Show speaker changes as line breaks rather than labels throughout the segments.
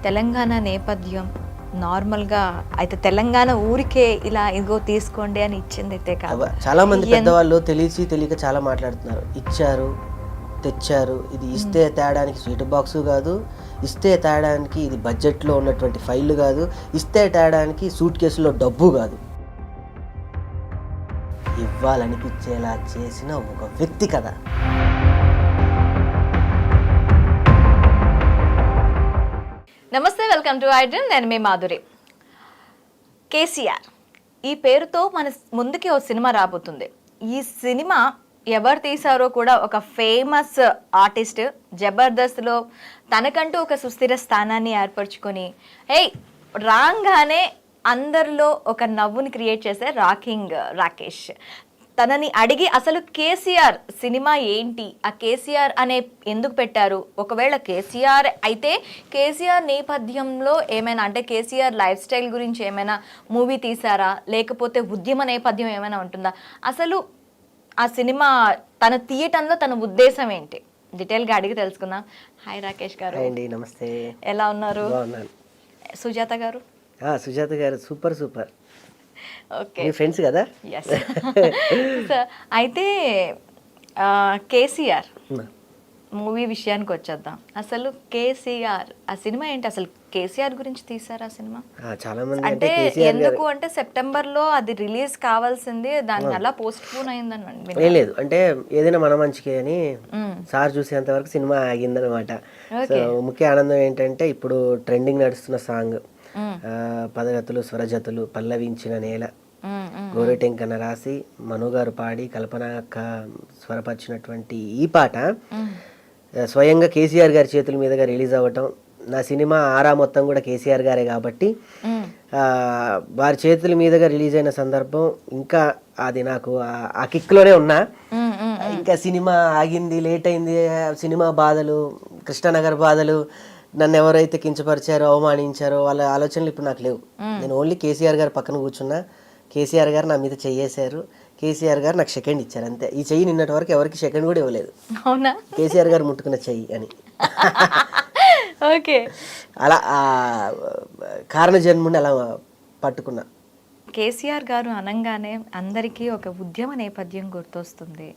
తెలంగాణ నేపథ్యం నార్మల్గా అయితే తెలంగాణ ఊరికే ఇలా ఇదిగో తీసుకోండి అని ఇచ్చింది అయితే కాదు.
చాలా మంది పెద్దవాళ్ళు తెలియక చాలా మాట్లాడుతున్నారు. ఇచ్చారు, తెచ్చారు, ఇది ఇస్తే తేడానికి స్వీట్ బాక్స్ కాదు, ఇస్తే తేడానికి ఇది బడ్జెట్లో ఉన్నటువంటి ఫైల్ కాదు, ఇస్తే తేడానికి సూట్ కేసులో డబ్బు కాదు, ఇవ్వాలనిపించేలా చేసిన ఒక వ్యక్తి కదా.
నమస్తే, వెల్కమ్ టు ఐడ్రీమ్. నేను మీ మాధురి. కేసీఆర్ ఈ పేరుతో మన ముందుకి ఓ సినిమా రాబోతుంది. ఈ సినిమా ఎవరు తీశారో కూడా ఒక ఫేమస్ ఆర్టిస్ట్ జబర్దస్త్లో తనకంటూ ఒక సుస్థిర స్థానాన్ని ఏర్పరచుకొని రాగానే అందరిలో ఒక నవ్వుని క్రియేట్ చేసే రాకింగ్ రాకేష్ తనని అడిగి అసలు కేసీఆర్ సినిమా ఏంటి, ఆ కేసీఆర్ అనే ఎందుకు పెట్టారు, ఒకవేళ కేసీఆర్ అయితే కేసీఆర్ నేపథ్యంలో ఏమైనా అంటే కేసీఆర్ లైఫ్ స్టైల్ గురించి ఏమైనా మూవీ తీసారా, లేకపోతే ఉద్యమ నేపథ్యం ఏమైనా ఉంటుందా, అసలు ఆ సినిమా తన తీయటంలో తన ఉద్దేశం ఏంటి, డీటెయిల్గా అడిగి తెలుసుకుందాం. హాయ్ రాకేష్ గారు.
నమస్తే.
ఎలా ఉన్నారు? సుజాత గారు.
సుజాత గారు సూపర్.
ఓకే,
ఫ్రెండ్స్ కదా.
అయితే కేసీఆర్ మూవీ విషయానికి వచ్చేద్దాం. అసలు కేసీఆర్ ఆ సినిమా ఏంటి, అసలు కేసీఆర్ గురించి తీసారు ఆ సినిమా?
చాలా మంది
అంటే ఎందుకు అంటే సెప్టెంబర్ లో అది రిలీజ్ కావాల్సింది, దాన్ని అలా పోస్ట్ పోన్ అయిందని.
ఏం లేదు, అంటే ఏదైనా మన మంచికే అని సార్ చూసేంత వరకు సినిమా ఆగిందనమాట. సో ముఖ్య ఆనందం ఏంటంటే ఇప్పుడు ట్రెండింగ్ నడుస్తున్న సాంగ్ పదగతులు స్వరజతులు పల్లవించిన నేల గోరెటెంకన రాసి మనుగారు పాడి కల్పన స్వరపరిచినటువంటి ఈ పాట స్వయంగా కేసీఆర్ గారి చేతుల మీదుగా రిలీజ్ అవ్వటం, నా సినిమా ఆరా మొత్తం కూడా కేసీఆర్ గారే కాబట్టి వారి చేతుల మీదుగా రిలీజ్ అయిన సందర్భం ఇంకా అది నాకు ఆ కిక్లోనే ఉన్నా. ఇంకా సినిమా ఆగింది, లేట్ అయింది, సినిమా బాధలు, కృష్ణానగర్ బాధలు, నన్ను ఎవరైతే కించపరిచారో అవమానించారో వాళ్ళ ఆలోచనలు ఇప్పుడు నాకు లేవు. నేను ఓన్లీ కేసీఆర్ గారు పక్కన కూర్చున్నా, కేసీఆర్ గారు నా మీద చెయ్యేశారు, కేసీఆర్ గారు నాకు సెకండ్ ఇచ్చారు, అంతే. ఈ చెయ్యి నిన్నటి వరకు ఎవరికి సెకండ్ కూడా ఇవ్వలేదు. అవునా? కేసీఆర్ గారు ముట్టుకున్న చెయ్యి అని.
ఓకే,
అలా కారణ జన్ముని అలా పట్టుకున్నా.
కేసీఆర్ గారు అనగానే అందరికీ ఒక ఉద్యమ నేపథ్యం గుర్తొస్తుంది.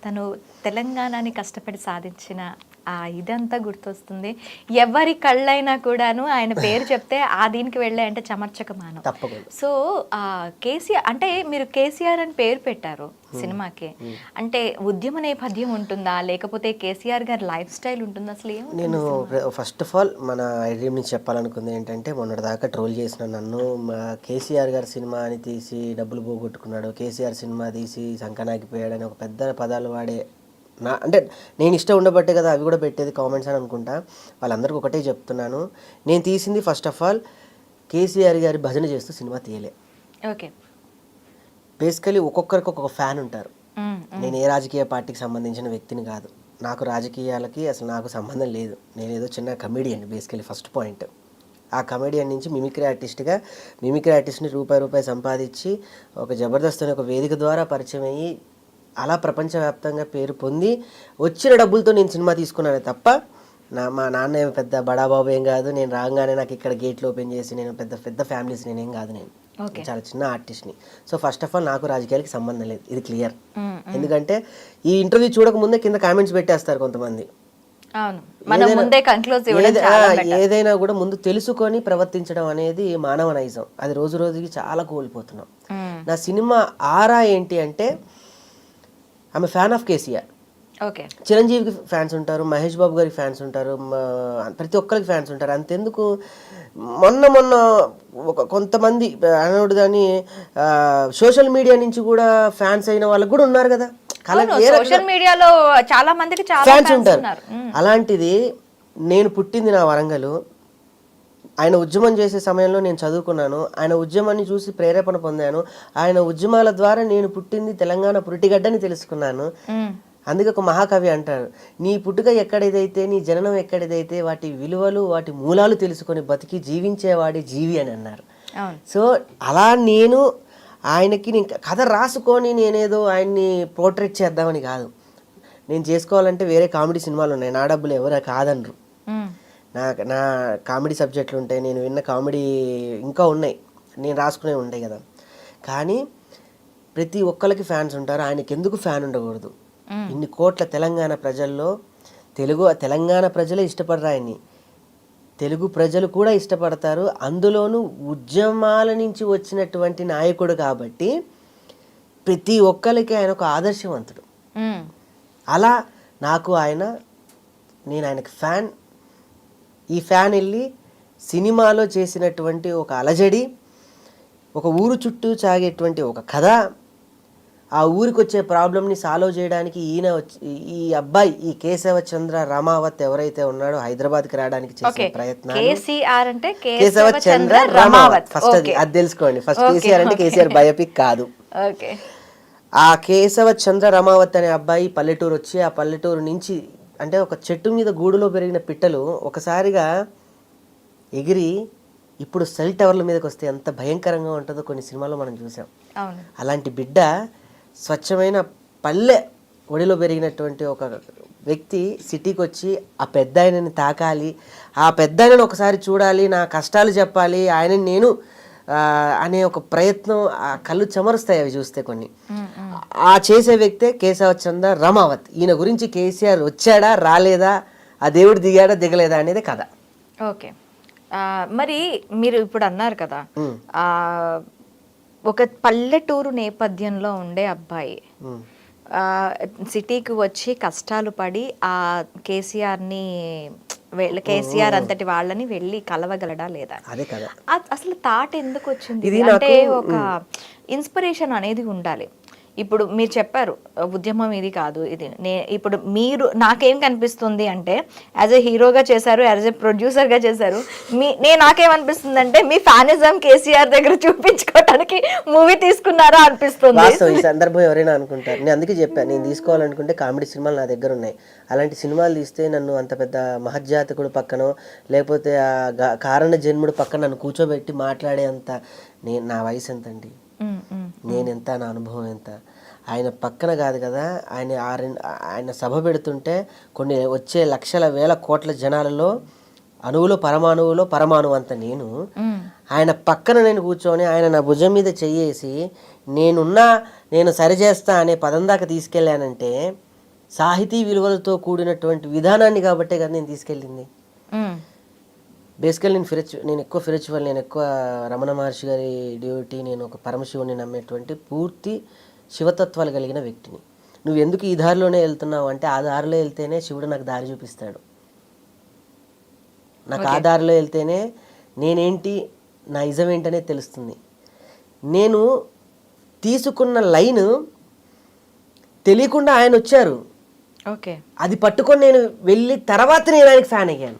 తను తెలంగాణని కష్టపడి సాధించిన ఆ ఇదంతా గుర్తొస్తుంది. ఎవరి కళ్ళైనా కూడాను ఆయన పేరు చెప్తే ఆ దీనికి వెళ్ళే అంటే చమర్చకమానం. సో కేసీఆర్ అంటే మీరు కేసీఆర్ అని పేరు పెట్టారు సినిమాకి, అంటే ఉద్యమ నేపథ్యం ఉంటుందా, లేకపోతే కేసీఆర్ గారి లైఫ్ స్టైల్ ఉంటుందా, అసలు ఏమో?
నేను ఫస్ట్ ఆఫ్ ఆల్ మన ఐడ్రీమ్ నుంచి చెప్పాలనుకుంది ఏంటంటే, మొన్నటిదాకా ట్రోల్ చేసిన నన్ను కేసీఆర్ గారి సినిమా అని తీసి డబ్బులు పోగొట్టుకున్నాడు, కేసీఆర్ సినిమా తీసి సంకనాగిపోయాడని ఒక పెద్ద పదాలు వాడే అంటే నేను ఇష్టం ఉండబట్టే కదా అవి కూడా పెట్టేది కామెంట్స్ అని అనుకుంటా. వాళ్ళందరికీ ఒకటే చెప్తున్నాను, నేను తీసింది ఫస్ట్ ఆఫ్ ఆల్ కేసీఆర్ గారి భజన చేస్తూ సినిమా తీయలే.
ఓకే,
బేసికలీ ఒక్కొక్కరికి ఒక్కొక్క ఫ్యాన్ ఉంటారు. నేను ఏ రాజకీయ పార్టీకి సంబంధించిన వ్యక్తిని కాదు, నాకు రాజకీయాలకి అసలు నాకు సంబంధం లేదు. నేను ఏదో చిన్న కమెడియన్ బేసికలీ ఫస్ట్ పాయింట్. ఆ కమెడియన్ నుంచి మిమిక్రీ ఆర్టిస్ట్ని రూపాయి సంపాదించి ఒక జబర్దస్త్ అనే ఒక వేదిక ద్వారా పరిచయం అయ్యి అలా ప్రపంచవ్యాప్తంగా పేరు పొంది వచ్చిన డబ్బులతో నేను సినిమా తీసుకున్నానే తప్ప మా నాన్న ఏమి పెద్ద బడాబాబు ఏం కాదు. నేను రాగానే నాకు ఇక్కడ గేట్లు ఓపెన్ చేసి నేను పెద్ద ఫ్యామిలీస్ నేనేం కాదు, నేను చాలా చిన్న ఆర్టిస్ట్ని. సో ఫస్ట్ ఆఫ్ ఆల్ నాకు రాజకీయాలకి సంబంధం లేదు, ఇది క్లియర్. ఎందుకంటే ఈ ఇంటర్వ్యూ చూడక ముందే కింద కామెంట్స్ పెట్టేస్తారు కొంతమంది. ఏదైనా కూడా ముందు తెలుసుకొని ప్రవర్తించడం అనేది మానవ నైజం, అది రోజు రోజుకి చాలా కోల్పోతున్నాం. నా సినిమా ఆరా ఏంటి అంటే, ఆమె ఫ్యాన్ ఆఫ్ కేసీఆర్. చిరంజీవికి ఫ్యాన్స్ ఉంటారు, మహేష్ బాబు గారికి ఫ్యాన్స్ ఉంటారు, ప్రతి ఒక్కరికి ఫ్యాన్స్ ఉంటారు. అంతెందుకు మొన్న కొంతమంది అనోడు దాన్ని సోషల్ మీడియా నుంచి కూడా ఫ్యాన్స్ అయిన వాళ్ళకి కూడా ఉన్నారు కదా,
సోషల్ మీడియాలో చాలా మందికి
ఫ్యాన్స్ ఉంటారు. అలాంటిది నేను పుట్టింది నా వరంగల్, ఆయన ఉద్యమం చేసే సమయంలో నేను చదువుకున్నాను, ఆయన ఉద్యమాన్ని చూసి ప్రేరేపణ పొందాను, ఆయన ఉద్యమాల ద్వారా నేను పుట్టింది తెలంగాణ పురిటిగడ్డని తెలుసుకున్నాను. అందుకే ఒక మహాకవి అంటారు, నీ పుట్టుక ఎక్కడేదైతే, నీ జననం ఎక్కడేదైతే, వాటి విలువలు వాటి మూలాలు తెలుసుకొని బతికి జీవించేవాడి జీవి అని అన్నారు. సో అలా నేను ఆయనకి కథ రాసుకొని నేనేదో ఆయన్ని పోర్ట్రేట్ చేద్దామని కాదు, నేను చేసుకోవాలంటే వేరే కామెడీ సినిమాలు ఉన్నాయి, నా డబ్బులు ఎవరు కాదనరు. నా కామెడీ సబ్జెక్టులు ఉంటాయి, నేను విన్న కామెడీ ఇంకా ఉన్నాయి, నేను రాసుకునే ఉంటాయి కదా. కానీ ప్రతి ఒక్కరికి ఫ్యాన్స్ ఉంటారు, ఆయనకి ఎందుకు ఫ్యాన్ ఉండకూడదు? ఇన్ని కోట్ల తెలంగాణ ప్రజల్లో తెలంగాణ ప్రజలే ఇష్టపడరు ఆయన్ని, తెలుగు ప్రజలు కూడా ఇష్టపడతారు. అందులోనూ ఉద్యమాల నుంచి వచ్చినటువంటి నాయకుడు కాబట్టి ప్రతి ఒక్కరికి ఆయన ఒక ఆదర్శవంతుడు. అలా నాకు నేను ఆయనకి ఫ్యాన్. ఈ ఫ్యాన్ వెళ్ళి సినిమాలో చేసినటువంటి ఒక అలజడి, ఒక ఊరు చుట్టూ సాగేటువంటి ఒక కథ, ఆ ఊరికి వచ్చే ప్రాబ్లమ్ని సాల్వ్ చేయడానికి ఈ అబ్బాయి ఈ కేశవచంద్ర రమావత్ ఎవరైతే ఉన్నాడో హైదరాబాద్కి రావడానికి చేసిన ప్రయత్నాలు. కేశవచంద్ర రమావత్ ఫస్ట్ అది తెలుసుకోండి. ఫస్ట్ కేసీఆర్ అంటే కేసీఆర్ బయోపిక్ కాదు. ఆ కేశవచంద్ర రమావత్ అనే అబ్బాయి పల్లెటూరు వచ్చి, ఆ పల్లెటూరు నుంచి అంటే ఒక చెట్టు మీద గూడులో పెరిగిన పిట్టలు ఒకసారిగా ఎగిరి ఇప్పుడు సెల్ టవర్ల మీదకి వస్తే ఎంత భయంకరంగా ఉంటుందో కొన్ని సినిమాల్లో మనం చూసాం. అలాంటి బిడ్డ స్వచ్ఛమైన పల్లె ఒడిలో పెరిగినటువంటి ఒక వ్యక్తి సిటీకి వచ్చి ఆ పెద్ద ఆయనని తాకాలి, ఆ పెద్ద ఆయనను ఒకసారి చూడాలి, నా కష్టాలు చెప్పాలి, ఆయనని నేను అనే ఒక ప్రయత్నం, ఆ కళ్ళు చెమరుస్తాయి అవి చూస్తే కొన్ని. ఆ చేసే వ్యక్తే కేశవచంద్ర రమావత్. ఈయన గురించి కేసీఆర్ వచ్చాడా రాలేదా, ఆ దేవుడు దిగాడా దిగలేదా అనేది కథ.
ఓకే, మరి మీరు ఇప్పుడు అన్నారు కదా ఒక పల్లెటూరు నేపథ్యంలో ఉండే అబ్బాయి సిటీకి వచ్చి కష్టాలు పడి ఆ కేసీఆర్ అంతటి వాళ్ళని వెళ్ళి కలవగలడా లేదా?
అదే కదా
అసలు థాట్ ఎందుకు వచ్చింది అంటే ఒక ఇన్స్పిరేషన్ అనేది ఉండాలి. ఇప్పుడు మీరు చెప్పారు ఉద్యమం ఇది కాదు, ఇది ఇప్పుడు మీరు నాకేం కనిపిస్తుంది అంటే యాజ్ ఎ హీరోగా చేశారు, యాజ్ ఎ ప్రొడ్యూసర్గా చేశారు, నాకేమనిపిస్తుంది అంటే మీ ఫ్యానిజం కేసీఆర్ దగ్గర చూపించుకోవడానికి మూవీ తీసుకున్నారా అనిపిస్తుంది.
ఈ సందర్భం ఎవరైనా అనుకుంటారు, నేను అందుకే చెప్పాను, నేను తీసుకోవాలనుకుంటే కామెడీ సినిమాలు నా దగ్గర ఉన్నాయి. అలాంటి సినిమాలు తీస్తే నన్ను అంత పెద్ద మహజ్జాతకుడు పక్కనో లేకపోతే కారణ జన్ముడు పక్కన నన్ను కూర్చోబెట్టి మాట్లాడే అంత నా వయసు ఎంతండి, నేనెంత, నా అనుభవం ఎంత. ఆయన పక్కన కాదు కదా, ఆయన సభ పెడుతుంటే కొన్ని వచ్చే లక్షల వేల కోట్ల జనాలలో అణువులో పరమాణువు అంత ఆయన పక్కన నేను కూర్చొని ఆయన నా భుజం మీద చెయ్యేసి నేను సరిచేస్తా అనే పదం దాకా తీసుకెళ్ళానంటే సాహితీ విలువలతో కూడినటువంటి విధానాన్ని కాబట్టే కదా నేను తీసుకెళ్ళింది. బేసికల్ నేను ఎక్కువ స్పిరిచువల్, నేను ఎక్కువ రమణ మహర్షి గారి డ్యూటీ, నేను ఒక పరమశివుని నమ్మేటువంటి పూర్తి శివతత్వాలు కలిగిన వ్యక్తిని. నువ్వు ఎందుకు ఈ దారిలోనే వెళ్తున్నావు అంటే ఆ దారిలో వెళ్తేనే శివుడు నాకు దారి చూపిస్తాడు, నాకు ఆ దారిలో వెళ్తేనే నేనేంటి, నా ఇజం ఏంటనే తెలుస్తుంది. నేను తీసుకున్న లైన్ తెలియకుండా ఆయన వచ్చారు, అది పట్టుకొని నేను వెళ్ళి తర్వాత నేను ఆయనకి ఫ్యాన్ అయ్యాను.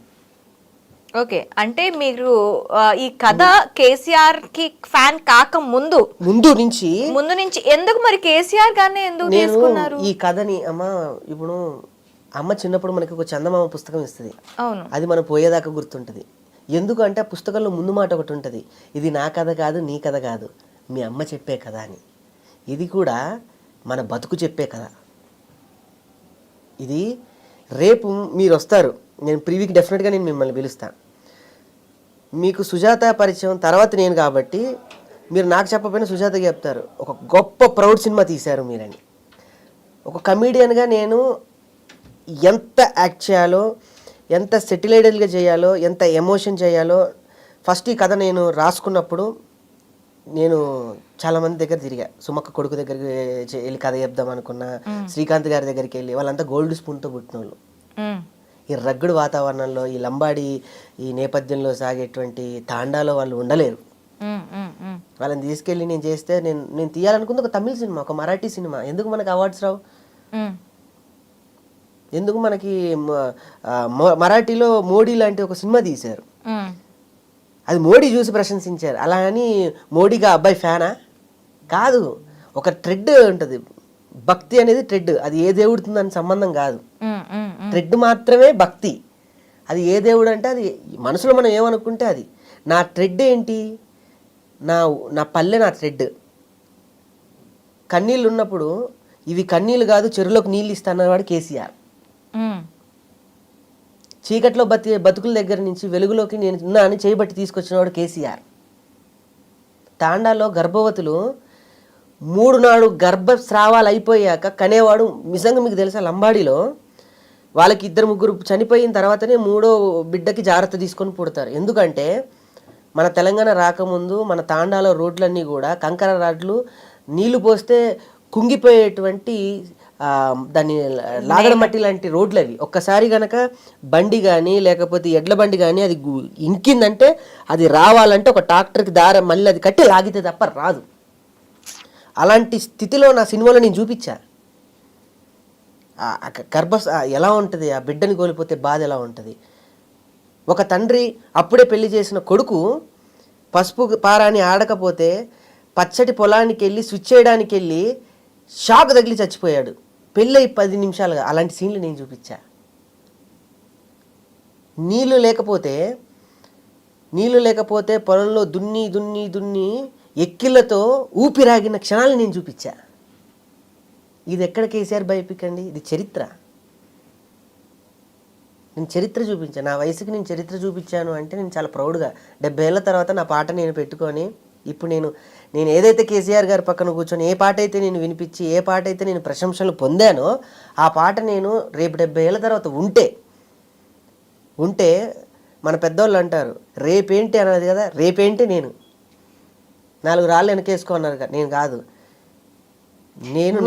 ఓకే, అంటే మీరు ఈ కథ కేసీఆర్ కి ఫ్యాన్ కాక ముందు నుంచి ఎందుకు మరి కేసీఆర్ గారిని ఎందుకు తీసుకున్నారు?
ఈ కథని ఇప్పుడు అమ్మ చిన్నప్పుడు మనకి ఒక చందమామ పుస్తకం ఇస్తుంది, అది మనం పోయేదాకా గుర్తుంటది. ఎందుకంటే ఆ పుస్తకంలో ముందు మాట ఒకటి ఉంటుంది, ఇది నా కథ కాదు, నీ కథ కాదు, మీ అమ్మ చెప్పే కథ అని. ఇది కూడా మన బతుకు చెప్పే కథ. ఇది రేపు మీరు వస్తారు, నేను ప్రీవీకి డెఫినెట్గా నేను మిమ్మల్ని పిలుస్తాను. మీకు సుజాత పరిచయం తర్వాత నేను కాబట్టి మీరు నాకు చెప్పకపోయినా సుజాతకి చెప్తారు, ఒక గొప్ప ప్రౌడ్ సినిమా తీశారు మీరని. ఒక కమీడియన్గా నేను ఎంత యాక్ట్ చేయాలో, ఎంత సెటిలైడల్గా చేయాలో, ఎంత ఎమోషన్ చేయాలో ఫస్ట్ ఈ కథ నేను రాసుకున్నప్పుడు నేను చాలామంది దగ్గర తిరిగా. సుమక్క కొడుకు దగ్గరికి వెళ్ళి కథ చెప్దాం అనుకున్నా, శ్రీకాంత్ గారి దగ్గరికి వెళ్ళి, వాళ్ళంతా గోల్డ్ స్పూన్తో పుట్టిన వాళ్ళు. ఈ రగ్గుడు వాతావరణంలో, ఈ లంబాడి ఈ నేపథ్యంలో సాగేటువంటి తాండాలో వాళ్ళు ఉండలేరు. వాళ్ళని తీసుకెళ్ళి నేను చేస్తే నేను తీయాలనుకుంది ఒక తమిళ సినిమా, ఒక మరాఠీ సినిమా. ఎందుకు మనకి అవార్డ్స్ రావు? ఎందుకు మనకి మరాఠీలో మోడీ లాంటి ఒక సినిమా తీశారు, అది మోడీ చూసి ప్రశంసించారు. అలా అని మోడీగా అబ్బాయి ఫ్యానా కాదు. ఒక ట్రెడ్ ఉంటుంది, భక్తి అనేది ట్రెడ్, అది ఏ దేవుడితో దాని సంబంధం కాదు. ట్రెడ్ మాత్రమే భక్తి. అది ఏ దేవుడు అంటే అది మనసులో మనం ఏమనుకుంటే అది. నా ట్రెడ్ ఏంటి, నా పల్లె నా ట్రెడ్. కన్నీళ్ళు ఉన్నప్పుడు ఇవి కన్నీళ్ళు కాదు చెరువులోకి నీళ్ళు ఇస్తానన్నవాడు కేసీఆర్. చీకట్లో బతుకుల దగ్గర నుంచి వెలుగులోకి నేను ఉన్నా అని చేయబట్టి తీసుకొచ్చినవాడు కేసీఆర్. తాండాలో గర్భవతులు 3 నాడు గర్భస్రావాలు అయిపోయాక కనేవాడు. నిజంగా మీకు తెలుసా, లంబాడీలో వాళ్ళకి 2-3 చనిపోయిన తర్వాతనే 3వ బిడ్డకి జాగ్రత్త తీసుకొని పుడతారు. ఎందుకంటే మన తెలంగాణ రాకముందు మన తాండాలో రోడ్లన్నీ కూడా కంకర రాడ్లు, నీళ్లు పోస్తే కుంగిపోయేటువంటి దాన్ని లాగడ మట్టి లాంటి రోడ్లు అవి. ఒక్కసారి కనుక బండి కానీ లేకపోతే ఎడ్ల బండి కానీ అది ఇంకిందంటే అది రావాలంటే ఒక ట్రాక్టర్కి దారం మళ్ళీ అది కట్టి లాగితే తప్ప రాదు. అలాంటి స్థితిలో నా సినిమాలో నేను చూపించా. ఎలా ఉంటుంది, ఆ బిడ్డని కోల్పోతే బాధ ఎలా ఉంటుంది. ఒక తండ్రి అప్పుడే పెళ్లి చేసిన కొడుకు పసుపు పారాని ఆడకపోతే పచ్చటి పొలానికి వెళ్ళి స్విచ్ చేయడానికి వెళ్ళి షాక్ తగిలి చచ్చిపోయాడు పెళ్ళి 10 నిమిషాలుగా. అలాంటి సీన్లు నేను చూపించా. నీళ్లు లేకపోతే పొలంలో దున్ని ఎక్కిళ్ళతో ఊపిరాగిన క్షణాలు నేను చూపించా. ఇది ఎక్కడ కేసీఆర్ బయోపిక్ అండి, ఇది చరిత్ర. నేను చరిత్ర చూపించాను. నా వయసుకి నేను చరిత్ర చూపించాను అంటే నేను చాలా ప్రౌడ్గా 70 ఏళ్ళ తర్వాత నా పాట నేను పెట్టుకొని ఇప్పుడు నేను ఏదైతే కేసీఆర్ గారి పక్కన కూర్చొని ఏ పాట అయితే నేను వినిపించి ఏ పాట అయితే నేను ప్రశంసలు పొందానో ఆ పాట నేను రేపు 70 ఏళ్ళ తర్వాత ఉంటే మన పెద్దోళ్ళు అంటారు రేపేంటి అన్నది కదా, రేపేంటి నేను 4 రాళ్ళు వెనకేసుకో అన్నారు కదా, నేను కాదు. నేను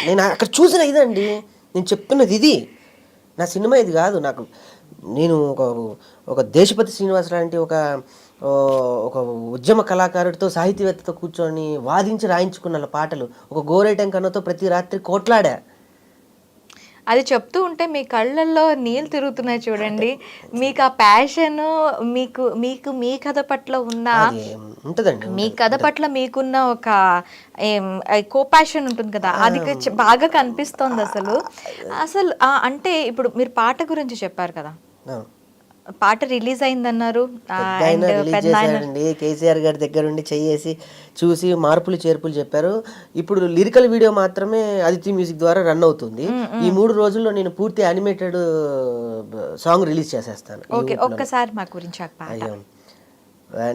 నేను అక్కడ చూసిన ఇదండి, నేను చెప్తున్నది ఇది. నా సినిమా ఇది కాదు. నేను ఒక దేశపతి శ్రీనివాస్ లాంటి ఒక ఉద్యమ కళాకారుడితో సాహితీవేత్తతో కూర్చొని వాదించి రాయించుకున్న పాటలు. ఒక గోరేటం కన్నతో ప్రతి రాత్రి కోట్లాడా.
అది చెప్తూ ఉంటే మీ కళ్ళల్లో నీళ్ళు తిరుగుతున్నాయి చూడండి. మీకు ఆ ప్యాషన్, మీకు మీ కథ పట్ల ఉన్న
ఉంటుందండి,
మీ కథ పట్ల మీకున్న ఒక కోపాషన్ ఉంటుంది కదా, అది బాగా కనిపిస్తోంది అసలు అంటే ఇప్పుడు మీరు పాట గురించి చెప్పారు కదా, పాట రిలీజ్ అయిందన్నారు.
కేసీఆర్ గారి దగ్గర ఉండి చేసి చూసి మార్పులు చేర్పులు చెప్పారు. ఇప్పుడు లిరికల్ వీడియో మాత్రమే అదితి మ్యూజిక్ ద్వారా రన్ అవుతుంది. ఈ 3 రోజుల్లో నేను పూర్తి యానిమేటెడ్ సాంగ్ రిలీజ్ చేసేస్తాను.
ఒక్కసారి మా గురించి
అయ్యో,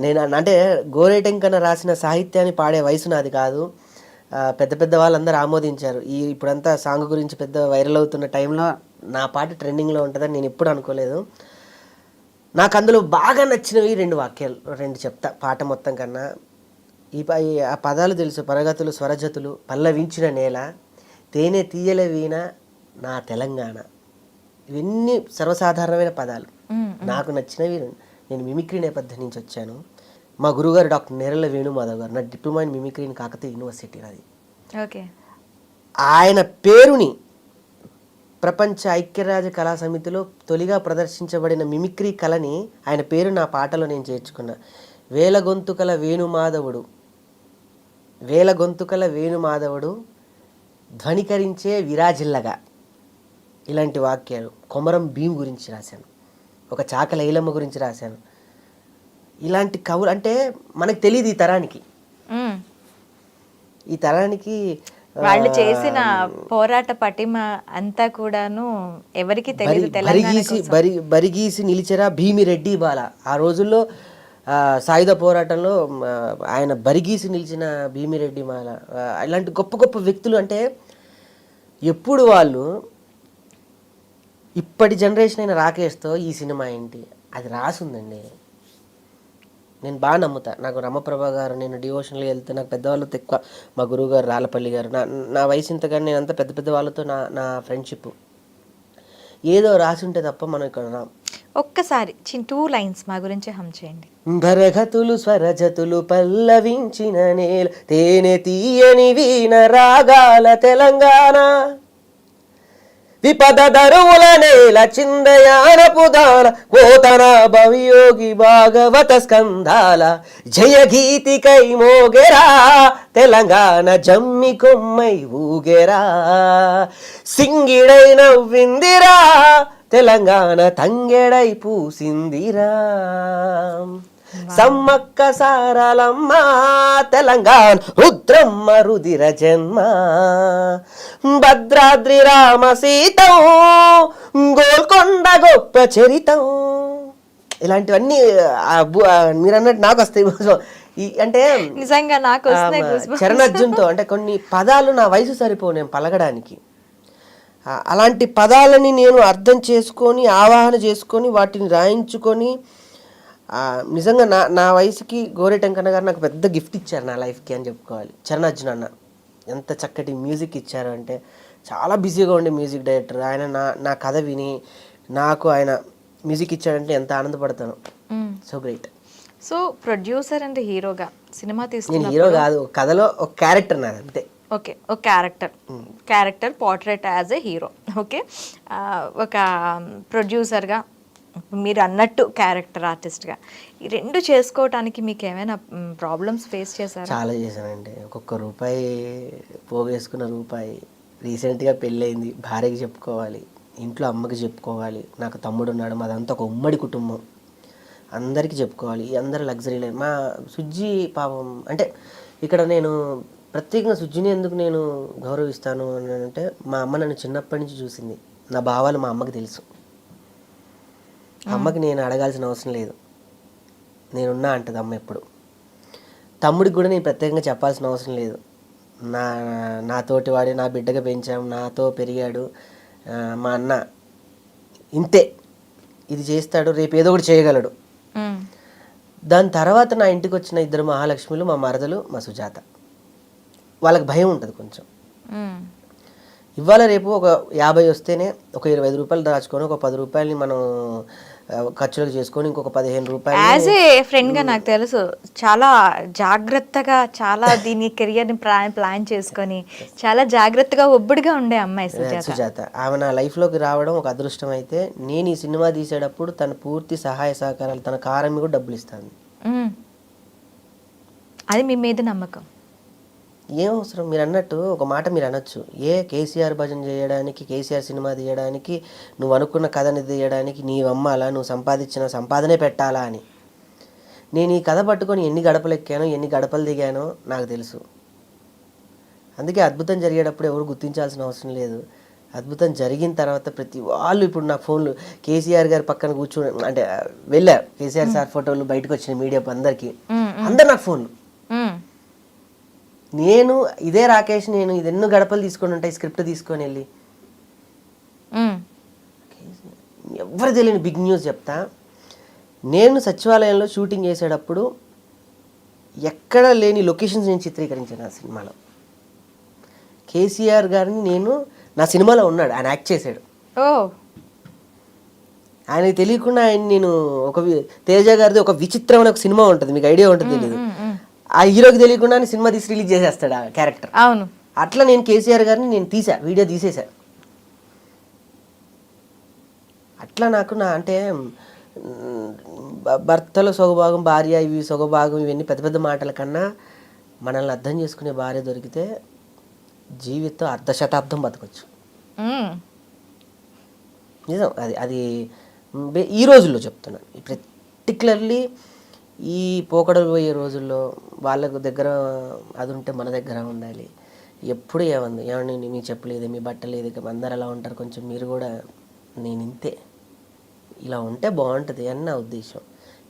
నేను అంటే గోరేటెంకన రాసిన సాహిత్యాన్ని పాడే వయసు నాది కాదు. పెద్ద వాళ్ళందరూ ఆమోదించారు. ఇప్పుడంతా సాంగ్ గురించి పెద్ద వైరల్ అవుతున్న టైంలో నా పాట ట్రెండింగ్లో ఉంటుందని నేను ఎప్పుడు అనుకోలేదు. నాకు అందులో బాగా నచ్చినవి 2 వాక్యాలు, 2 చెప్తా పాట మొత్తం కన్నా. ఆ పదాలు తెలుసు. పరగతులు స్వరజతులు పల్లవించిన నేల, తేనె తీయల వీణ నా తెలంగాణ. ఇవన్నీ సర్వసాధారణమైన పదాలు. నాకు నచ్చినవి. నేను మిమిక్రీ నేపథ్యం నుంచి వచ్చాను. మా గురుగారు డాక్టర్ నేరళ్ళ వేణుమాధవ్ గారు, నా diploma in mimicry Kakatiya university నాది. ఆయన పేరుని ప్రపంచ ఐక్యరాజ్య కళా సమితిలో తొలిగా ప్రదర్శించబడిన మిమిక్రీ కళని ఆయన పేరు నా పాటలో నేను చేర్చుకున్నా. వేల గొంతుకల వేణుమాధవుడు ధ్వనికరించే విరాజిల్లగా. ఇలాంటి వాక్యాలు. కొమరం భీం గురించి రాశాను, ఒక చాకల ఐలమ్మ గురించి రాశాను. ఇలాంటి కవులు అంటే మనకు తెలియదు ఈ తరానికి
వాళ్ళు చేసిన పోరాట పటిమ అంతా కూడాను ఎవరికి తెలియదు.
బరిగీసి నిలిచరా భీమిరెడ్డి బాల. ఆ రోజుల్లో సాయుధ పోరాటంలో ఆయన బరిగీసి నిలిచిన భీమిరెడ్డి బాల. ఇలాంటి గొప్ప వ్యక్తులు. అంటే ఎప్పుడు వాళ్ళు ఇప్పటి జనరేషన్ అయిన రాకేష్తో ఈ సినిమా ఏంటి అది రాసుందండి. నేను బాగా నమ్ముతా. నాకు రమప్రభ గారు, నేను డివోషన్లో వెళ్తే నాకు పెద్దవాళ్ళతో ఎక్కువ, మా గురువు గారు రాళ్ళపల్లి గారు, నా వయసు ఇంతగానే నేనంతా పెద్ద వాళ్ళతో నా ఫ్రెండ్షిప్. ఏదో రాసి ఉంటే తప్ప మనం ఇక్కడ రాం.
ఒక్కసారి 2 లైన్స్ మా గురించి హమ్ చేయండి.
భరగతులు స్వరజతులు పల్లవించిన నేల, తేనె తీయని వీణ రాగాల తెలంగాణ, విపద దరువుల నేల చిందయానపు దాన, కోతన భవియోగి భాగవత స్కంధాల, జయ గీతికై మోగెరా తెలంగాణ జమ్మి కొమ్మై ఊగెరా, సింగిడై నవ్విందిరా తెలంగాణ తంగెడై పూసిందిరా. సమ్మక్క సారలమ్మ తెలంగాణ రుద్రమ్మ రుదిర జన్మ భద్రాద్రి రామ సీతం గోల్కొండ గొప్ప చరితం ఇలాంటివన్నీ మీరు అన్నట్టు నాకు వస్తాయి. అంటే
నిజంగా నాకు వస్తున్నాయి
చరణార్జున్తో అంటే కొన్ని పదాలు నా వయసు సరిపోవు నేను పలకడానికి. అలాంటి పదాలని నేను అర్థం చేసుకొని ఆవాహన చేసుకొని వాటిని రాయించుకొని నిజంగా నా వయసుకి గోరెటెంకన్న గారు నాకు పెద్ద గిఫ్ట్ ఇచ్చారు నా లైఫ్కి అని చెప్పుకోవాలి. చరణార్జున్ అన్న ఎంత చక్కటి మ్యూజిక్ ఇచ్చారు అంటే, చాలా బిజీగా ఉండే మ్యూజిక్ డైరెక్టర్ ఆయన. నా కథ విని నాకు ఆయన మ్యూజిక్ ఇచ్చాడంటే ఎంత ఆనందపడతాను. So great.
So producer and హీరోగా సినిమా
నేను
తీసుకున్న
హీరో కాదు, కథలో ఒక క్యారెక్టర్ నాది అంతే.
ఓకే, ఒక character portrayed as a hero. Okay, ఒక ప్రొడ్యూసర్గా మీరు అన్నట్టు క్యారెక్టర్ ఆర్టిస్ట్గా ఈ రెండు చేసుకోవటానికి మీకు ఏమైనా ప్రాబ్లమ్స్ ఫేస్ చేశారా?
చాలా చేశానండి. ఒక్కొక్క రూపాయి పోగేసుకున్న రూపాయి. రీసెంట్గా పెళ్ళయింది, భార్యకి చెప్పుకోవాలి, ఇంట్లో అమ్మకి చెప్పుకోవాలి, నాకు తమ్ముడు ఉన్నాడు, మాదంతా ఒక ఉమ్మడి కుటుంబం, అందరికీ చెప్పుకోవాలి. ఈ అందరు లగ్జరీ లైఫ్. మా సుజ్జి పాపం అంటే ఇక్కడ నేను ప్రత్యేకంగా సుజ్జిని ఎందుకు నేను గౌరవిస్తాను అని అంటే, మా అమ్మ నన్ను చిన్నప్పటి నుంచి చూసింది. నా భావాలు మా అమ్మకి తెలుసు. అమ్మకి నేను అడగాల్సిన అవసరం లేదు, నేనున్నా అంటది అమ్మ ఎప్పుడు. తమ్ముడికి కూడా నేను ప్రత్యేకంగా చెప్పాల్సిన అవసరం లేదు. నాతోటి వాడి నా బిడ్డగా పెంచాం, నాతో పెరిగాడు మా అన్న, ఇంతే, ఇది చేస్తాడు, రేపు ఏదో ఒకటి చేయగలడు. దాని తర్వాత నా ఇంటికి వచ్చిన ఇద్దరు మహాలక్ష్మిలు, మా మరదలు, మా సుజాత. వాళ్ళకి భయం ఉంటుంది కొంచెం. ఇవాళ రేపు ఒక 50 వస్తేనే ఒక 25 రూపాయలు దాచుకొని ఒక 10 రూపాయలని మనం ఖర్చులకు చేసుకొని ఇంకొక 15 రూపాయలు.
యాజ్ ఏ ఫ్రెండ్గా నాకు తెలుసు, చాలా జాగ్రత్తగా, చాలా దీని కెరియర్ని ప్లాన్ చేసుకొని చాలా జాగ్రత్తగా ఒబ్బడిగా ఉండే అమ్మాయి
సుజాత. ఆమె నా లైఫ్లోకి రావడం ఒక అదృష్టం. అయితే నేను ఈ సినిమా తీసేటప్పుడు తన పూర్తి సహాయ సహకారాలు, తన కారం కూడా డబ్బులు ఇస్తాను.
అది మీ మీద నమ్మకం.
ఏం అవసరం, మీరు అన్నట్టు ఒక మాట మీరు అనొచ్చు, కేసీఆర్ భజన చేయడానికి, కేసీఆర్ సినిమా తీయడానికి, నువ్వు అనుకున్న కథని తీయడానికి నీ అమ్మాలా, నువ్వు సంపాదించిన సంపాదనే పెట్టాలా అని. నేను ఈ కథ పట్టుకొని ఎన్ని గడపలు ఎక్కానో, ఎన్ని గడపలు దిగానో నాకు తెలుసు. అందుకే అద్భుతం జరిగేటప్పుడు ఎవరు గుర్తించాల్సిన అవసరం లేదు. అద్భుతం జరిగిన తర్వాత ప్రతి వాళ్ళు ఇప్పుడు నా ఫోన్లు కేసీఆర్ గారి పక్కన కూర్చొని అంటే వెళ్ళారు, కేసీఆర్ సార్ ఫోటోలు బయటకు వచ్చిన మీడియా అందరికీ, అందరు నాకు ఫోన్లు. నేను ఇదే రాకేష్, నేను ఇది ఎన్నో గడపలు తీసుకొని ఉంటాయి, స్క్రిప్ట్ తీసుకొని వెళ్ళి ఎవరు తెలియని బిగ్ న్యూస్ చెప్తా. నేను సచివాలయంలో షూటింగ్ చేసేటప్పుడు ఎక్కడ లేని లొకేషన్స్ నేను చిత్రీకరించాను ఆ సినిమాలో. కేసీఆర్ గారిని నేను నా సినిమాలో ఉన్నాడు, ఆయన యాక్ట్ చేశాడు. ఆయనకి తెలియకుండా ఆయన నేను తేజ గారిది ఒక విచిత్రమైన ఒక సినిమా ఉంటుంది, మీకు ఐడియా ఉంటుంది తెలియదు, ఆ హీరోకి తెలియకుండా సినిమా తీసి రిలీజ్ చేసేస్తాడు ఆ క్యారెక్టర్.
అవును,
అట్లా నేను కేసీఆర్ గారిని నేను వీడియో తీసేసా. అట్లా నాకు అంటే భర్తలో సొగభాగం, భార్య ఇవి సొగభాగం, ఇవన్నీ పెద్ద పెద్ద మాటల కన్నా మనల్ని అర్థం చేసుకునే భార్య దొరికితే జీవితం 1/2 శతాబ్దం బతకొచ్చు. నిజం. అది ఈ రోజుల్లో చెప్తున్నాను. పర్టికులర్లీ ఈ పోకడలు పోయే రోజుల్లో వాళ్ళకు దగ్గర అది ఉంటే మన దగ్గర ఉండాలి. ఎప్పుడు ఏమండి మీకు చెప్పలేదు, మీ బట్టలేదు, అందరు అలా ఉంటారు, కొంచెం మీరు కూడా నేను ఇంతే, ఇలా ఉంటే బాగుంటుంది అని నా ఉద్దేశం.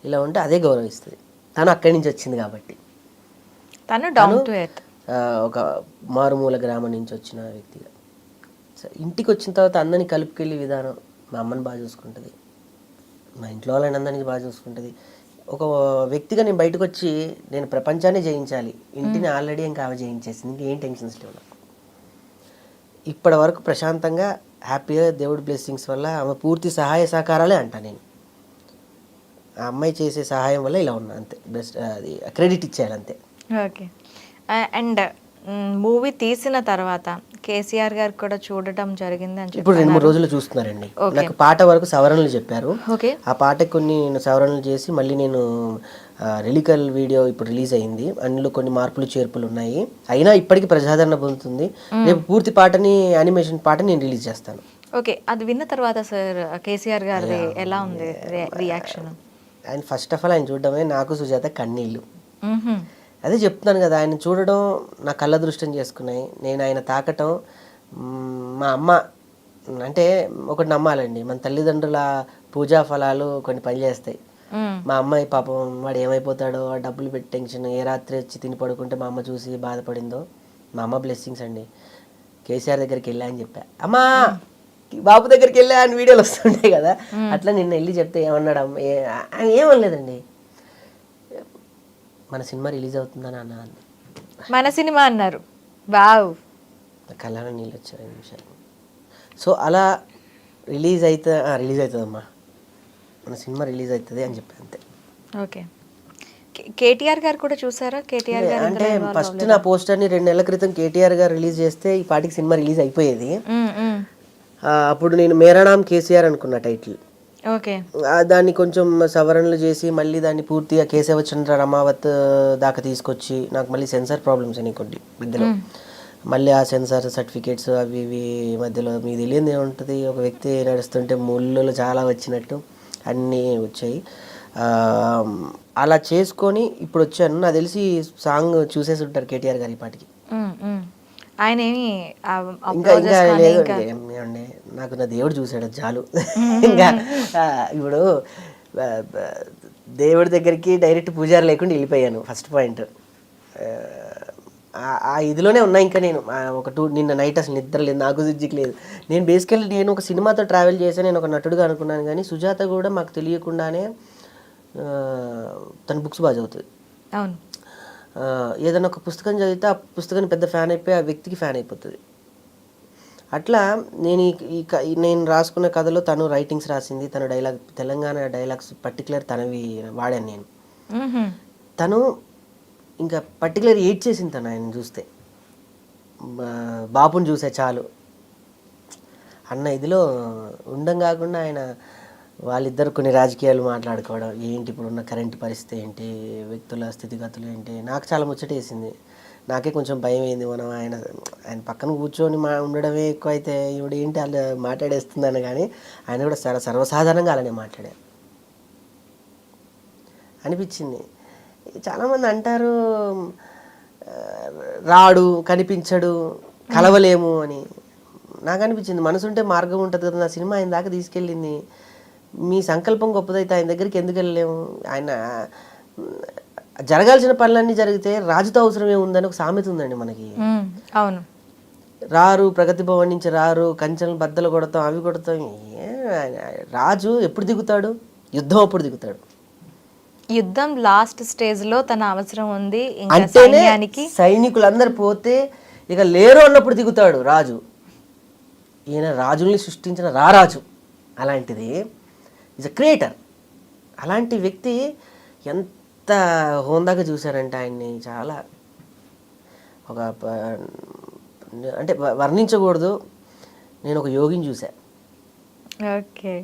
ఇలా ఉంటే అదే గౌరవిస్తుంది. తను అక్కడి నుంచి వచ్చింది కాబట్టి, తను ఒక మారుమూల గ్రామం నుంచి వచ్చిన వ్యక్తిగా ఇంటికి వచ్చిన తర్వాత అందరినీ కలుపుకెళ్ళే విధానం, మా అమ్మని బాగా చూసుకుంటుంది, మా ఇంట్లో వాళ్ళని అందరినీ బాగా చూసుకుంటుంది. ఒక వ్యక్తిగా నేను బయటకు వచ్చి నేను ప్రపంచాన్ని జయించాలి, ఇంటిని ఆల్రెడీ ఇంకా ఆమె జయించేసింది, ఇంకేం టెన్షన్స్ లేవు నాకు. ఇప్పటి వరకు ప్రశాంతంగా హ్యాపీగా దేవుడి బ్లెస్సింగ్స్ వల్ల ఆమె పూర్తి సహాయ సహకారాలే అంటా నేను. ఆ అమ్మాయి చేసే సహాయం వల్ల ఇలా ఉన్నా, అంతే. బెస్ట్ అది క్రెడిట్ ఇచ్చేయాలి అంతే.
ఓకే. అండ్ మూవీ తీసిన తర్వాత కేసీఆర్ గారు కూడా చూడటం జరిగింది అని చెప్పి
ఇప్పుడు 2-3 రోజులు చూస్తున్నారండి. నాకు పాట వరకు సవరణలు చెప్పారు. ఆ పాటకి కొన్ని నేను సవరణలు చేసి మళ్ళీ నేను రిలికల్ వీడియో ఇప్పుడు రిలీజ్ అయింది, అందులో కొన్ని మార్పులు చేర్పులు ఉన్నాయి. అయినా ఇప్పటికీ ప్రజాదరణ పొందుతుంది. రేపు పూర్తి పాటని, యానిమేషన్ పాటని నేను రిలీజ్ చేస్తాను.
ఓకే, అది విన్న తర్వాత సార్ కేసీఆర్ గారి ఎలా ఉంది రియాక్షన్?
ఆయన ఫస్ట్ ఆఫ్ ఆల్ ఆయన చూడడమే నాకు సుజాత కన్నీళ్ళు.
మ్హూ.
అదే చెప్తున్నాను కదా, ఆయన చూడడం నా కళ్ళ దృష్టం చేసుకున్నాయి, నేను ఆయన తాకటం. మా అమ్మ అంటే ఒకటి నమ్మాలండి, మన తల్లిదండ్రుల పూజా ఫలాలు కొన్ని పనిచేస్తాయి.
మ్.
మా అమ్మాయి పాపం వాడు ఏమైపోతాడో, ఆ డబ్బులు పెట్టి టెన్షన్, ఏ రాత్రి వచ్చి తిని పడుకుంటే మా అమ్మ చూసి బాధపడిందో. మా అమ్మ బ్లెస్సింగ్స్ అండి. కేసీఆర్ దగ్గరికి వెళ్ళా అని చెప్పా, అమ్మా బాబు దగ్గరికి వెళ్ళా అని వీడియోలు వస్తుంటాయి కదా, అట్లా నిన్న వెళ్ళి చెప్తే ఏమన్నాడు ఆయన ఏమనలేదండి, మన సినిమా రిలీజ్ అవుతుందని అన్న.
మన సినిమా అన్నారు. వావ్.
కళ్ళలో నీళ్ళు వచ్చాయి నిమిషాలు. సో అలా రిలీజ్ అవుతుందమ్మా, మన సినిమా రిలీజ్ అవుతుంది అని చెప్పి అంతే.
ఓకే. కేటీఆర్ గారు కూడా చూసారా? కేటీఆర్ గారు
అంటే ఫస్ట్ నా పోస్టర్ని 2 నెలల క్రితం కేటీఆర్ గారు రిలీజ్ చేస్తే ఈ పాటికి సినిమా రిలీజ్ అయిపోయేది. అప్పుడు నేను మేరా నామ్ కేసీఆర్ అనుకున్న టైటిల్.
ఓకే.
దాన్ని కొంచెం సవరణలు చేసి మళ్ళీ దాన్ని పూర్తిగా కేశవచంద్ర రమావత్ దాకా తీసుకొచ్చి, నాకు మళ్ళీ సెన్సార్ ప్రాబ్లమ్స్ అని కొద్ది మధ్యలో, మళ్ళీ ఆ సెన్సార్ సర్టిఫికేట్స్ అవి ఇవి మధ్యలో మీకు తెలియదు ఏముంటుంది, ఒక వ్యక్తి నడుస్తుంటే ముళ్ళు చాలా వచ్చినట్టు అన్నీ వచ్చాయి. అలా చేసుకొని ఇప్పుడు వచ్చాను. నాకు తెలిసి సాంగ్ చూసేసి ఉంటారు కేటీఆర్ గారి పాటికి.
ఆయన ఏమి
ఇంకా లేదు ఏమండి, నాకు నా దేవుడు చూసాడు చాలు. ఇంకా ఇప్పుడు దేవుడి దగ్గరికి డైరెక్ట్ పూజారి లేకుండా వెళ్ళిపోయాను. ఫస్ట్ పాయింట్ ఆ ఇదిలోనే ఉన్నా. ఇంకా నేను నిన్న నైట్ అసలు నిద్ర లేదు, నాకు జిజ్జికి లేదు. నేను బేసికల్లీ నేను ఒక సినిమాతో ట్రావెల్ చేశాను, నేను ఒక నటుడుగా అనుకున్నాను. కానీ సుజాత కూడా మాకు తెలియకుండానే తన బుక్స్ బాగా చదువుతుంది.
అవును.
ఏదైనా ఒక పుస్తకం చదివితే ఆ పుస్తకాన్ని పెద్ద ఫ్యాన్ అయిపోయి ఆ వ్యక్తికి ఫ్యాన్ అయిపోతుంది. అట్లా నేను రాసుకున్న కథలో తను రైటింగ్స్ రాసింది, తను తెలంగాణ డైలాగ్స్ పర్టికులర్ తనవి వాడాను నేను. తను ఇంకా పర్టికులర్ ఎయిట్ చేసింది తను ఆయన చూస్తే, బాపుని చూసే చాలు అన్న ఇదిలో ఉండం. కాకుండా ఆయన వాళ్ళిద్దరు కొన్ని రాజకీయాలు మాట్లాడుకోవడం ఏంటి, ఇప్పుడున్న కరెంట్ పరిస్థితి ఏంటి, వ్యక్తుల స్థితిగతులు ఏంటి, నాకు చాలా ముచ్చటేసింది. నాకే కొంచెం భయం అయింది. మనం ఆయన పక్కన కూర్చొని ఉండడమే ఎక్కువ అయితే ఇప్పుడు ఏంటి వాళ్ళు మాట్లాడేస్తుందని. కానీ ఆయన కూడా సర్వసాధారణంగా అలానే మాట్లాడారు అనిపించింది. చాలామంది అంటారు రాడు, కనిపించడు, కలవలేము అని. నాకు అనిపించింది మనసుంటే మార్గం ఉంటుంది కదా. నా సినిమా ఆయన దాకా తీసుకెళ్ళింది. మీ సంకల్పం గొప్పదైతే ఆయన దగ్గరికి ఎందుకు వెళ్ళలేము? ఆయన జరగాల్సిన పనులన్నీ జరిగితే రాజుతో అవసరం ఏముందని ఒక సామెత ఉందండి మనకి.
అవును.
రారు, ప్రగతి భవన్ నుంచి రారు, కంచెలను బద్దలు కొడతాం, అవి కొడతాం. రాజు ఎప్పుడు దిగుతాడు? యుద్ధం అప్పుడు దిగుతాడు.
యుద్ధం లాస్ట్ స్టేజ్ లో తన అవసరం ఉంది.
అంటేనే సైనికులందరూ పోతే ఇక లేరు అన్నప్పుడు దిగుతాడు రాజు. ఈయన రాజుల్ని సృష్టించిన రారాజు. అలాంటిది ఈజ్ అ క్రియేటర్. అలాంటి వ్యక్తి ఎంత హోందాగా చూశారంటే ఆయన్ని, చాలా అంటే వర్ణించకూడదు. నేను ఒక యోగిని చూసా.
ఓకే.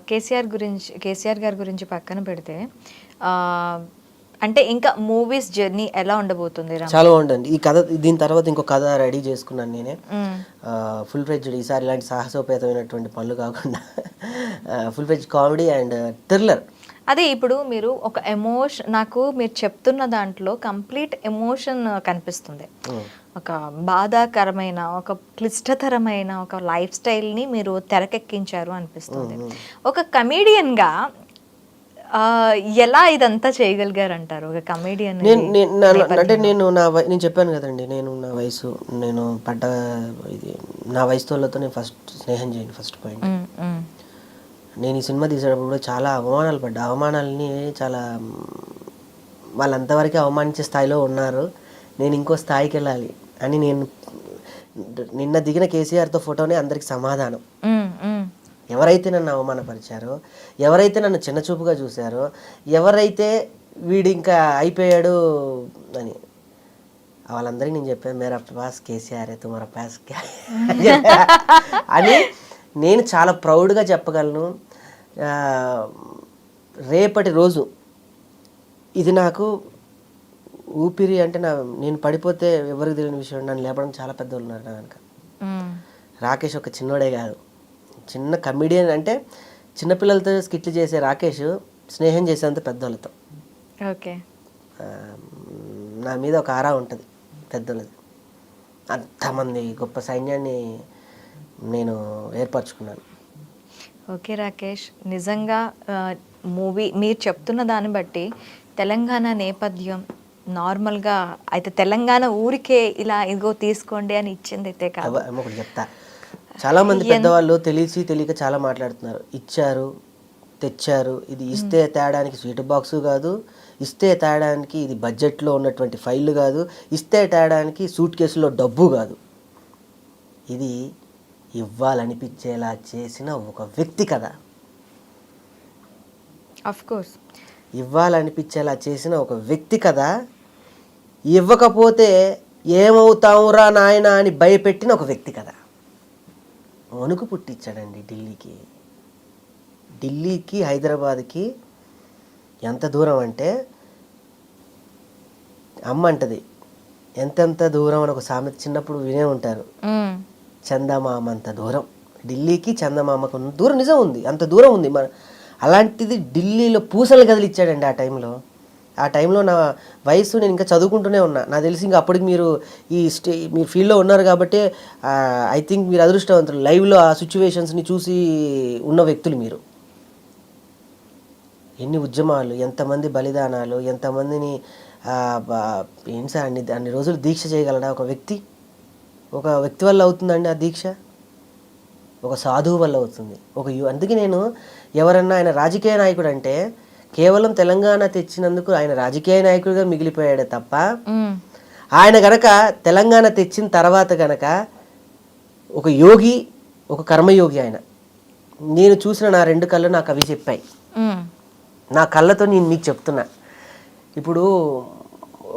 కేసీఆర్ గారి గురించి పక్కన పెడితే అంటే ఇంకా మూవీస్ జర్నీ ఎలా ఉండబోతుంది?
చాలా బాగుంటుంది ఈ కథ. దీని తర్వాత ఇంకో కథ రెడీ చేసుకున్నాను నేనే, ఫుల్ ఫ్లెడ్జ్డ్. ఈసారి ఇలాంటి సాహసోపేతమైనటువంటి పనులు కాకుండా full fledged comedy and thriller.
అదే ఇప్పుడు మీరు ఒక ఎమోషన్, నాకు మీరు చెప్తున్న దాంట్లో కంప్లీట్ ఎమోషన్ కనిపిస్తుంది. ఒక బాధాకరమైన, ఒక క్లిష్టతరమైన ఒక లైఫ్ స్టైల్ని మీరు తెరకెక్కించారు అనిపిస్తుంది. ఒక కమేడియన్గా ఎలా ఇదంతా చేయగలిగారు అంటారు? ఒక కమేడియన్
అంటే నేను చెప్పాను కదండి, నేను పడ్డ ఇది నా వయసుతో నేను ఫస్ట్ స్నేహం చేయను. ఫస్ట్ పాయింట్, నేను ఈ సినిమా తీసేటప్పుడు కూడా చాలా అవమానాలు పడ్డా. అవమానాలని చాలా వాళ్ళంతవరకు అవమానించే స్థాయిలో ఉన్నారు, నేను ఇంకో స్థాయికి వెళ్ళాలి అని నేను నిన్న దిగిన కేసీఆర్తో ఫోటోనే అందరికి సమాధానం. ఎవరైతే నన్ను అవమానపరిచారో, ఎవరైతే నన్ను చిన్నచూపుగా చూశారో, ఎవరైతే వీడు ఇంకా అయిపోయాడు అని వాళ్ళందరికీ నేను చెప్పాను, మేరా పాస్ కేసీఆర్ తుమారా పాస్ అని నేను చాలా ప్రౌడ్గా చెప్పగలను. రేపటి రోజు ఇది నాకు ఊపిరి. అంటే నేను పడిపోతే ఎవరికి తెలియని విషయం, నన్ను లేపడం చాలా పెద్దలు ఉన్నారు నా వెనక. రాకేష్ ఒక చిన్నోడే కాదు, చిన్న కమెడియన్. అంటే చిన్నపిల్లలతో స్కిట్లు చేసే రాకేష్ స్నేహం చేసేంత పెద్దోళ్ళతో.
ఓకే.
నా మీద ఒక ఆరా ఉంటుంది పెద్దోళ్ళది. అంతమంది గొప్ప సైన్యాన్ని నేను ఏర్పరచుకున్నాను.
ఓకే రాకేష్, నిజంగా మూవీ మీరు చెప్తున్న దాన్ని బట్టి తెలంగాణ నేపథ్యం నార్మల్గా అయితే తెలంగాణ ఊరికే ఇలా ఇదిగో తీసుకోండి అని ఇచ్చింది అయితే కాదు.
ఒకటి చెప్తా, చాలామంది పెద్దవాళ్ళు తెలిసి తెలియక చాలా మాట్లాడుతున్నారు. ఇచ్చారు, తెచ్చారు, ఇది ఇస్తే తేడానికి స్వీట్ బాక్సు కాదు, ఇస్తే తేడానికి ఇది బడ్జెట్లో ఉన్నటువంటి ఫైళ్ళు కాదు, ఇస్తే తేడానికి సూట్ కేసులో డబ్బు కాదు. ఇది ఇవ్వాలనిపించేలా చేసిన ఒక వ్యక్తి కదా.
ఆఫ్ కోర్స్
ఇవ్వాలనిపించేలా చేసిన ఒక వ్యక్తి కదా. ఇవ్వకపోతే ఏమవుతావురా నాయన అని భయపెట్టిన ఒక వ్యక్తి కదా. వణుకు పుట్టించాడండి ఢిల్లీకి హైదరాబాద్కి ఎంత దూరం అంటే, అమ్మ అంటది ఎంతెంత దూరం అని ఒక సామెత చిన్నప్పుడు వినే ఉంటారు. చందమామ అంత దూరం ఢిల్లీకి, చందమామకు ఉన్న దూరం నిజం ఉంది, అంత దూరం ఉంది. అలాంటిది ఢిల్లీలో పూసలు కదిలిచ్చాడండి ఆ టైంలో నా వయసు, నేను ఇంకా చదువుకుంటూనే ఉన్నా. నాకు తెలిసి ఇంకా అప్పటికి మీరు మీరు ఫీల్డ్లో ఉన్నారు కాబట్టి ఐ థింక్ మీరు అదృష్టవంతులు, లైవ్లో ఆ సిచ్యువేషన్స్ని చూసి ఉన్న వ్యక్తులు మీరు. ఎన్ని ఉద్యమాలు, ఎంతమంది బలిదానాలు, ఎంతమందిని ఏం సార్ అన్ని రోజులు దీక్ష చేయగలడా ఒక వ్యక్తి వల్ల అవుతుందండి ఆ దీక్ష? ఒక సాధువు వల్ల అవుతుంది. అందుకే నేను ఎవరన్నా ఆయన రాజకీయ నాయకుడు అంటే కేవలం తెలంగాణ తెచ్చినందుకు ఆయన రాజకీయ నాయకుడిగా మిగిలిపోయాడే తప్ప, ఆయన గనక తెలంగాణ తెచ్చిన తర్వాత గనక ఒక యోగి, ఒక కర్మయోగి ఆయన. నేను చూసిన నా 2 కళ్ళు నాకు అవి చెప్పాయి. నా కళ్ళతో నేను మీకు చెప్తున్నా. ఇప్పుడు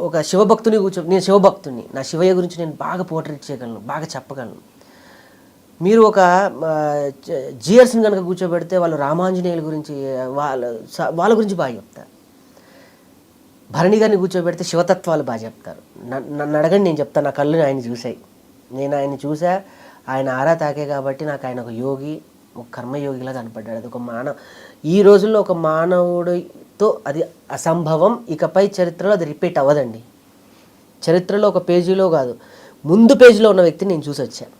ఒక శివభక్తుని నేను శివభక్తుని, నా శివయ్య గురించి నేను బాగా పోర్ట్రేట్ చేయగలను, బాగా చెప్పగలను. మీరు ఒక జియర్స్ని కనుక కూర్చోబెడితే వాళ్ళు రామాంజనేయుల గురించి వాళ్ళ గురించి బాగా చెప్తారు. భరణి గారిని కూర్చోబెడితే శివతత్వాలు బాగా చెప్తారు. నన్ను అడగండి, నేను చెప్తాను. నా కళ్ళు ఆయన చూసాయి, నేను ఆయన్ని చూసా, ఆయన ఆరా తాకే కాబట్టి నాకు ఆయన ఒక యోగి, ఒక కర్మయోగిలా కనపడ్డాడు. అది ఈ రోజుల్లో ఒక మానవుడితో అది అసంభవం. ఇకపై చరిత్రలో అది రిపీట్ అవ్వదండి. చరిత్రలో ఒక పేజీలో కాదు, ముందు పేజీలో ఉన్న వ్యక్తిని నేను చూసి వచ్చాను.